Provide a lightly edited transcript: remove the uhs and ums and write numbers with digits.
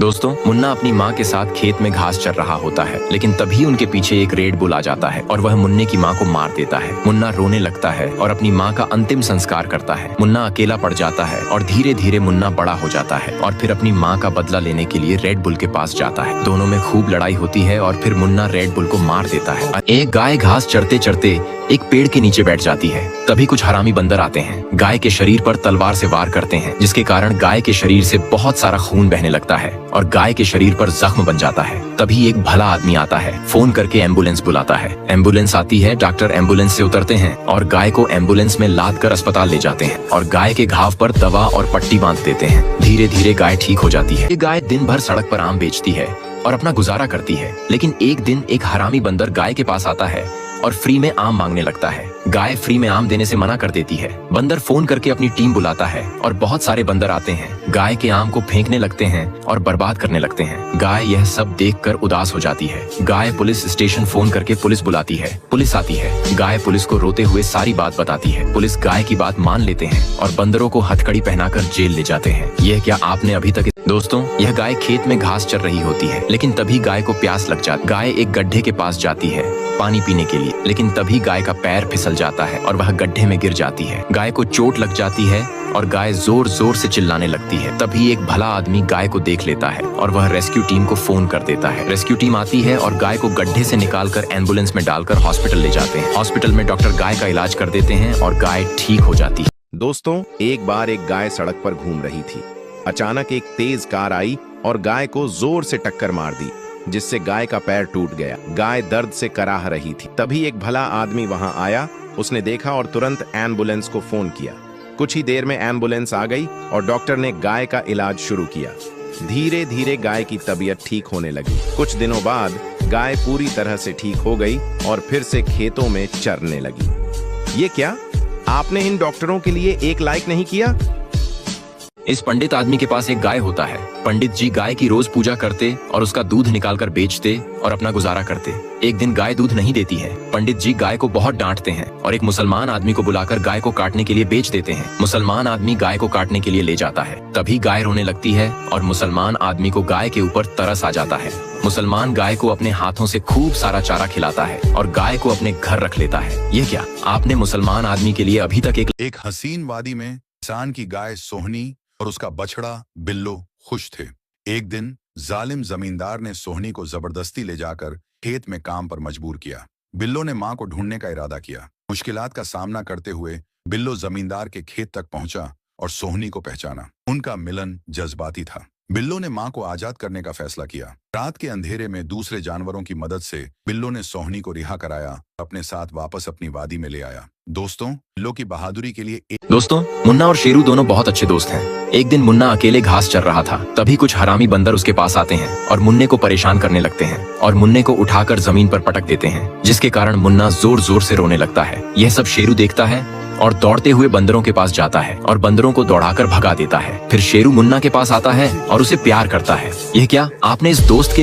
दोस्तों, मुन्ना अपनी माँ के साथ खेत में घास चर रहा होता है, लेकिन तभी उनके पीछे एक रेड बुल आ जाता है और वह मुन्ने की माँ को मार देता है। मुन्ना रोने लगता है और अपनी माँ का अंतिम संस्कार करता है। मुन्ना अकेला पड़ जाता है और धीरे धीरे मुन्ना बड़ा हो जाता है और फिर अपनी माँ का बदला लेने के लिए रेड बुल के पास जाता है। दोनों में खूब लड़ाई होती है और फिर मुन्ना रेड बुल को मार देता है। एक गाय घास चरते चरते एक पेड़ के नीचे बैठ जाती है। तभी कुछ हरामी बंदर आते हैं, गाय के शरीर पर तलवार से वार करते हैं, जिसके कारण गाय के शरीर से बहुत सारा खून बहने लगता है और गाय के शरीर पर जख्म बन जाता है। तभी एक भला आदमी आता है, फोन करके एम्बुलेंस बुलाता है। एम्बुलेंस आती है, डॉक्टर एम्बुलेंस से उतरते हैं और गाय को एम्बुलेंस में लाद कर अस्पताल ले जाते हैं और गाय के घाव पर दवा और पट्टी बांध देते हैं। धीरे धीरे गाय ठीक हो जाती है। ये गाय दिन भर सड़क पर आम बेचती है और अपना गुजारा करती है, लेकिन एक दिन एक हरामी बंदर गाय के पास आता है और फ्री में आम मांगने लगता है। गाय फ्री में आम देने से मना कर देती है। बंदर फोन करके अपनी टीम बुलाता है और बहुत सारे बंदर आते हैं, गाय के आम को फेंकने लगते हैं और बर्बाद करने लगते हैं। गाय यह सब देखकर उदास हो जाती है। गाय पुलिस स्टेशन फोन करके पुलिस बुलाती है। पुलिस आती है। गाय पुलिस को रोते हुए सारी बात बताती है। पुलिस गाय की बात मान लेते हैं और बंदरों को हथकड़ी पहनाकर जेल ले जाते हैं। यह क्या आपने अभी तक। दोस्तों, यह गाय खेत में घास चर रही होती है, लेकिन तभी गाय को प्यास लग जाती है। गाय एक गड्ढे के पास जाती है पानी पीने के लिए, लेकिन तभी गाय का पैर फिसल जाता है और वह गड्ढे में गिर जाती है। गाय को चोट लग जाती है और गाय जोर जोर से चिल्लाने लगती है। तभी एक भला आदमी गाय को देख लेता है और वह रेस्क्यू टीम को फोन कर देता है। रेस्क्यू टीम आती है और गाय को गड्ढे से निकालकर एम्बुलेंस में डालकर हॉस्पिटल ले जाते हैं। हॉस्पिटल में डॉक्टर गाय का इलाज कर देते हैं और गाय ठीक हो जाती है। दोस्तों, एक बार एक गाय सड़क पर घूम रही थी। अचानक एक तेज कार आई और गाय को जोर से टक्कर मार दी, जिससे गाय का पैर टूट गया। गाय दर्द से कराह रही थी। तभी एक भला आदमी वहां आया। उसने देखा और तुरंत एम्बुलेंस को फोन किया। कुछ ही देर में एम्बुलेंस आ गई और डॉक्टर ने गाय का इलाज शुरू किया। धीरे धीरे गाय की तबीयत ठीक होने लगी। कुछ दिनों बाद गाय पूरी तरह से ठीक हो गई और फिर से खेतों में चरने लगी। ये क्या? आपने इन डॉक्टरों के लिए एक लाइक नहीं किया? इस पंडित आदमी के पास एक गाय होता है। पंडित जी गाय की रोज पूजा करते और उसका दूध निकालकर बेचते और अपना गुजारा करते। एक दिन गाय दूध नहीं देती है। पंडित जी गाय को बहुत डांटते हैं और एक मुसलमान आदमी को बुलाकर गाय को काटने के लिए बेच देते हैं। मुसलमान आदमी गाय को काटने के लिए ले जाता है। तभी गाय रोने लगती है और मुसलमान आदमी को गाय के ऊपर तरस आ जाता है। मुसलमान गाय को अपने हाथों से खूब सारा चारा खिलाता है और गाय को अपने घर रख लेता है। ये क्या? आपने मुसलमान आदमी के लिए अभी तक एक हसीन वादी में किसान की गाय सोहनी और उसका बछड़ा बिल्लो खुश थे। एक दिन जालिम जमींदार ने सोहनी को जबरदस्ती ले जाकर खेत में काम पर मजबूर किया। बिल्लो ने मां को ढूंढने का इरादा किया। मुश्किलात का सामना करते हुए बिल्लो जमींदार के खेत तक पहुंचा और सोहनी को पहचाना। उनका मिलन जज्बाती था। बिल्लो ने मां को आजाद करने का फैसला किया। रात के अंधेरे में दूसरे जानवरों की मदद से बिल्लो ने सोहनी को रिहा कराया, अपने साथ वापस अपनी वादी में ले आया। दोस्तों, बिल्लो की बहादुरी के लिए दोस्तों, मुन्ना और शेरू दोनों बहुत अच्छे दोस्त हैं। एक दिन मुन्ना अकेले घास चर रहा था। तभी कुछ हरामी बंदर उसके पास आते हैं और मुन्ने को परेशान करने लगते हैं और मुन्ने को उठाकर जमीन पर पटक देते हैं, जिसके कारण मुन्ना जोर जोर से रोने लगता है। यह सब शेरू देखता है और दौड़ते हुए बंदरों के पास जाता है और बंदरों को दौड़ाकर भगा देता है। फिर शेरू मुन्ना के पास आता है और उसे प्यार करता है। यह क्या? आपने इस दोस्त के लिए